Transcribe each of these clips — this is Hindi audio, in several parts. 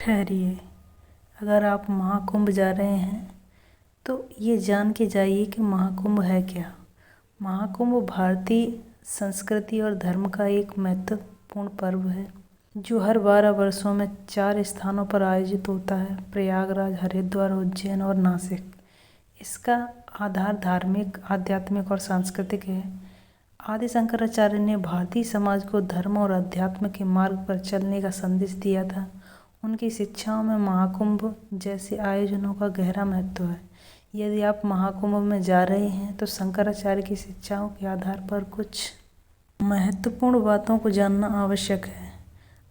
ठहरिए। अगर आप महाकुंभ जा रहे हैं तो ये जान के जाइए कि महाकुंभ है क्या। महाकुंभ भारतीय संस्कृति और धर्म का एक महत्वपूर्ण पर्व है जो हर 12 वर्षों में 4 स्थानों पर आयोजित होता है: प्रयागराज, हरिद्वार, उज्जैन और नासिक। इसका आधार धार्मिक, आध्यात्मिक और सांस्कृतिक है। आदि शंकराचार्य ने भारतीय समाज को धर्म और अध्यात्म के मार्ग पर चलने का संदेश दिया था। उनकी शिक्षाओं में महाकुंभ जैसे आयोजनों का गहरा महत्व है। यदि आप महाकुंभ में जा रहे हैं तो शंकराचार्य की शिक्षाओं के आधार पर कुछ महत्वपूर्ण बातों को जानना आवश्यक है।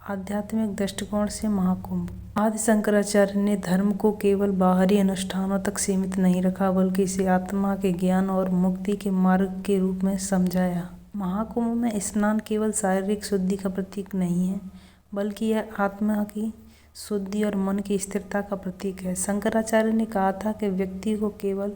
आध्यात्मिक दृष्टिकोण से महाकुंभ। आदि शंकराचार्य ने धर्म को केवल बाहरी अनुष्ठानों तक सीमित नहीं रखा, बल्कि इसे आत्मा के ज्ञान और मुक्ति के मार्ग के रूप में समझाया। महाकुंभ में स्नान केवल शारीरिक शुद्धि का प्रतीक नहीं है, बल्कि यह आत्मा की शुद्धि और मन की स्थिरता का प्रतीक है। शंकराचार्य ने कहा था कि व्यक्ति को केवल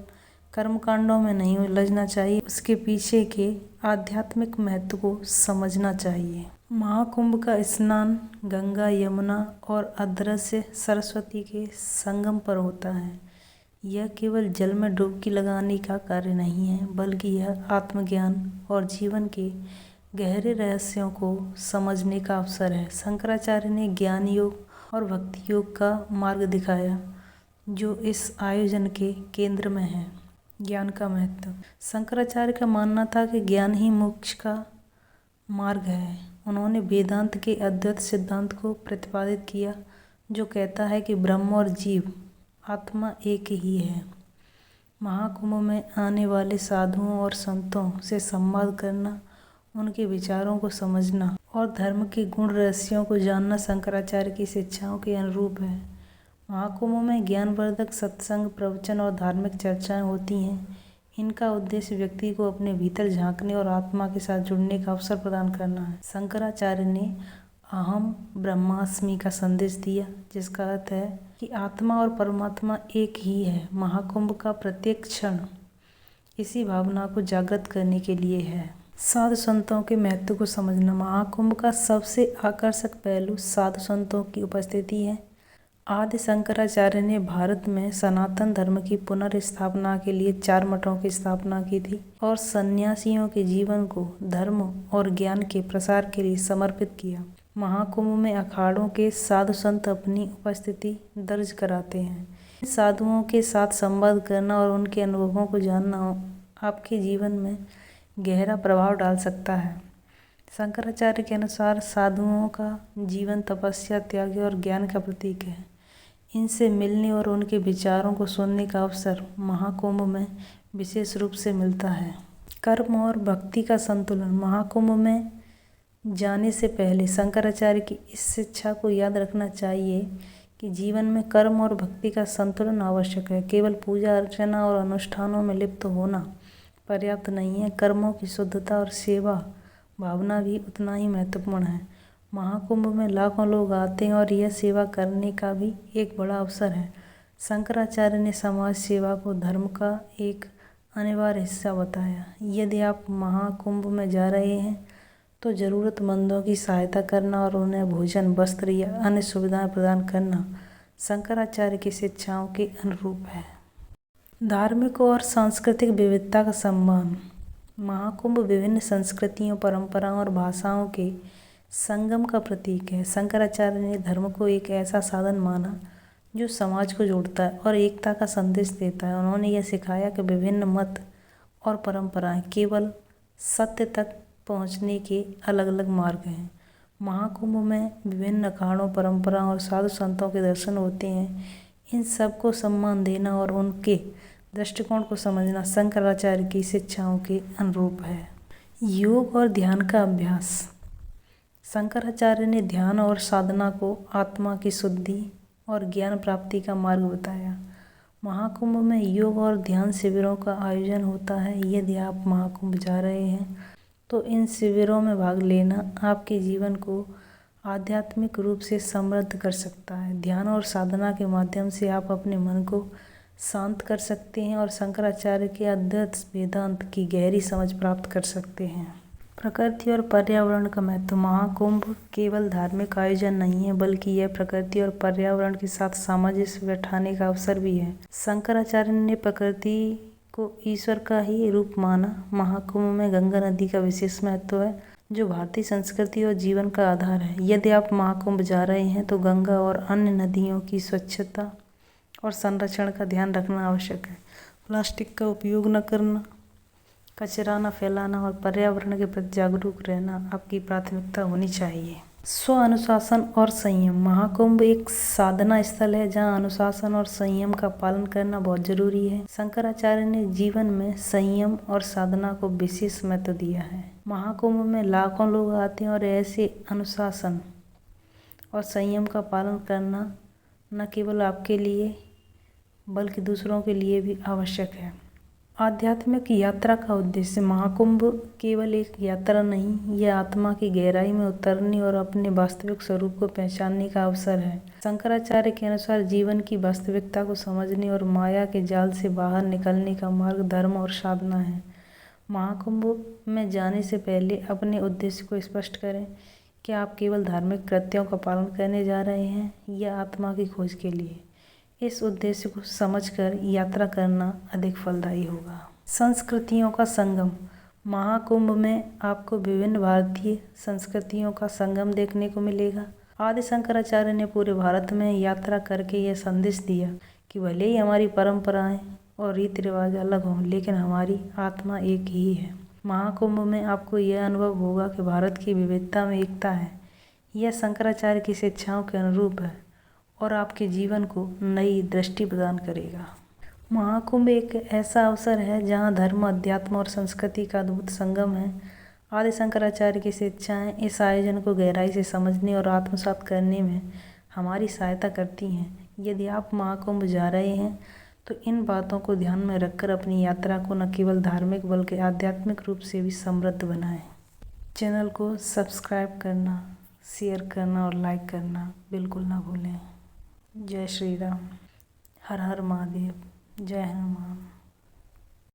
कर्मकांडों में नहीं उलझना चाहिए, उसके पीछे के आध्यात्मिक महत्व को समझना चाहिए। महाकुंभ का स्नान गंगा, यमुना और अदृश्य सरस्वती के संगम पर होता है। यह केवल जल में डुबकी लगाने का कार्य नहीं है, बल्कि यह आत्मज्ञान और जीवन के गहरे रहस्यों को समझने का अवसर है। शंकराचार्य ने ज्ञान योग और भक्ति योग का मार्ग दिखाया, जो इस आयोजन के केंद्र में है। ज्ञान का महत्व। शंकराचार्य का मानना था कि ज्ञान ही मोक्ष का मार्ग है। उन्होंने वेदांत के अद्वैत सिद्धांत को प्रतिपादित किया, जो कहता है कि ब्रह्म और जीव आत्मा एक ही है। महाकुंभ में आने वाले साधुओं और संतों से संवाद करना, उनके विचारों को समझना और धर्म के गुण रहस्यों को जानना शंकराचार्य की शिक्षाओं के अनुरूप है। महाकुंभ में ज्ञानवर्धक सत्संग, प्रवचन और धार्मिक चर्चाएं होती हैं। इनका उद्देश्य व्यक्ति को अपने भीतर झांकने और आत्मा के साथ जुड़ने का अवसर प्रदान करना है। शंकराचार्य ने अहम ब्रह्मास्मि का संदेश दिया, जिसका अर्थ है कि आत्मा और परमात्मा एक ही है। महाकुंभ का प्रत्येक क्षण इसी भावना को जागृत करने के लिए है। साधु संतों के महत्व को समझना। महाकुंभ का सबसे आकर्षक पहलू साधु संतों की उपस्थिति है। आदि शंकराचार्य ने भारत में सनातन धर्म की पुनर्स्थापना के लिए 4 मठों की स्थापना की थी और सन्यासियों के जीवन को धर्म और ज्ञान के प्रसार के लिए समर्पित किया। महाकुंभ में अखाड़ों के साधु संत अपनी उपस्थिति दर्ज कराते हैं। साधुओं के साथ संवाद करना और उनके अनुभवों को जानना आपके जीवन में गहरा प्रभाव डाल सकता है। शंकराचार्य के अनुसार साधुओं का जीवन तपस्या, त्याग और ज्ञान का प्रतीक है। इनसे मिलने और उनके विचारों को सुनने का अवसर महाकुंभ में विशेष रूप से मिलता है। कर्म और भक्ति का संतुलन। महाकुंभ में जाने से पहले शंकराचार्य की इस शिक्षा को याद रखना चाहिए कि जीवन में कर्म और भक्ति का संतुलन आवश्यक है। केवल पूजा अर्चना और अनुष्ठानों में लिप्त होना पर्याप्त नहीं है। कर्मों की शुद्धता और सेवा भावना भी उतना ही महत्वपूर्ण है। महाकुंभ में लाखों लोग आते हैं और यह सेवा करने का भी एक बड़ा अवसर है। शंकराचार्य ने समाज सेवा को धर्म का एक अनिवार्य हिस्सा बताया। यदि आप महाकुंभ में जा रहे हैं तो ज़रूरतमंदों की सहायता करना और उन्हें भोजन, वस्त्र या अन्य सुविधाएं प्रदान करना शंकराचार्य की शिक्षाओं के अनुरूप है। धार्मिक और सांस्कृतिक विविधता का सम्मान। महाकुंभ विभिन्न संस्कृतियों, परंपराओं और भाषाओं के संगम का प्रतीक है। शंकराचार्य ने धर्म को एक ऐसा साधन माना जो समाज को जोड़ता है और एकता का संदेश देता है। उन्होंने यह सिखाया कि विभिन्न मत और परंपराएं केवल सत्य तक पहुंचने के अलग अलग मार्ग हैं। महाकुंभ में विभिन्न अखाड़ों, परंपराओं और साधु संतों के दर्शन होते हैं। इन सब को सम्मान देना और उनके दृष्टिकोण को समझना शंकराचार्य की शिक्षाओं के अनुरूप है। योग और ध्यान का अभ्यास। शंकराचार्य ने ध्यान और साधना को आत्मा की शुद्धि और ज्ञान प्राप्ति का मार्ग बताया। महाकुंभ में योग और ध्यान शिविरों का आयोजन होता है। यदि आप महाकुंभ जा रहे हैं तो इन शिविरों में भाग लेना आपके जीवन को आध्यात्मिक रूप से समृद्ध कर सकता है। ध्यान और साधना के माध्यम से आप अपने मन को शांत कर सकते हैं और शंकराचार्य के अद्वैत वेदांत की गहरी समझ प्राप्त कर सकते हैं। प्रकृति और पर्यावरण का महत्व। महाकुंभ केवल धार्मिक आयोजन नहीं है, बल्कि यह प्रकृति और पर्यावरण के साथ सामंजस्य बैठाने का अवसर भी है। शंकराचार्य ने प्रकृति को ईश्वर का ही रूप माना। महाकुंभ में गंगा नदी का विशेष महत्व है, जो भारतीय संस्कृति और जीवन का आधार है। यदि आप महाकुंभ जा रहे हैं तो गंगा और अन्य नदियों की स्वच्छता और संरक्षण का ध्यान रखना आवश्यक है। प्लास्टिक का उपयोग न करना, कचरा न फैलाना और पर्यावरण के प्रति जागरूक रहना आपकी प्राथमिकता होनी चाहिए। स्व अनुशासन और संयम। महाकुंभ एक साधना स्थल है जहां अनुशासन और संयम का पालन करना बहुत जरूरी है। शंकराचार्य ने जीवन में संयम और साधना को विशेष महत्व दिया है। महाकुंभ में लाखों लोग आते हैं और ऐसे अनुशासन और संयम का पालन करना न केवल आपके लिए बल्कि दूसरों के लिए भी आवश्यक है। आध्यात्मिक यात्रा का उद्देश्य। महाकुंभ केवल एक यात्रा नहीं, यह आत्मा की गहराई में उतरने और अपने वास्तविक स्वरूप को पहचानने का अवसर है। शंकराचार्य के अनुसार जीवन की वास्तविकता को समझने और माया के जाल से बाहर निकलने का मार्ग धर्म और साधना है। महाकुंभ में जाने से पहले अपने उद्देश्य को स्पष्ट करें। क्या आप केवल धार्मिक कृत्यों का पालन करने जा रहे हैं या आत्मा की खोज के लिए? इस उद्देश्य को समझकर यात्रा करना अधिक फलदायी होगा। संस्कृतियों का संगम। महाकुंभ में आपको विभिन्न भारतीय संस्कृतियों का संगम देखने को मिलेगा। आदि शंकराचार्य ने पूरे भारत में यात्रा करके यह संदेश दिया कि भले ही हमारी परंपराएं और रीति रिवाज अलग हों, लेकिन हमारी आत्मा एक ही है। महाकुंभ में आपको यह अनुभव होगा कि भारत की विविधता में एकता है। यह शंकराचार्य की शिक्षाओं के अनुरूप है और आपके जीवन को नई दृष्टि प्रदान करेगा। महाकुंभ एक ऐसा अवसर है जहां धर्म, अध्यात्म और संस्कृति का अद्भुत संगम है। आदि शंकराचार्य की शिक्षाएं इस आयोजन को गहराई से समझने और आत्मसात करने में हमारी सहायता करती हैं। यदि आप महाकुंभ जा रहे हैं तो इन बातों को ध्यान में रखकर अपनी यात्रा को न केवल धार्मिक बल्कि आध्यात्मिक रूप से भी समृद्ध बनाएं। चैनल को सब्सक्राइब करना, शेयर करना और लाइक करना बिल्कुल ना भूलें। जय श्री राम। हर हर महादेव। जय हनुमान।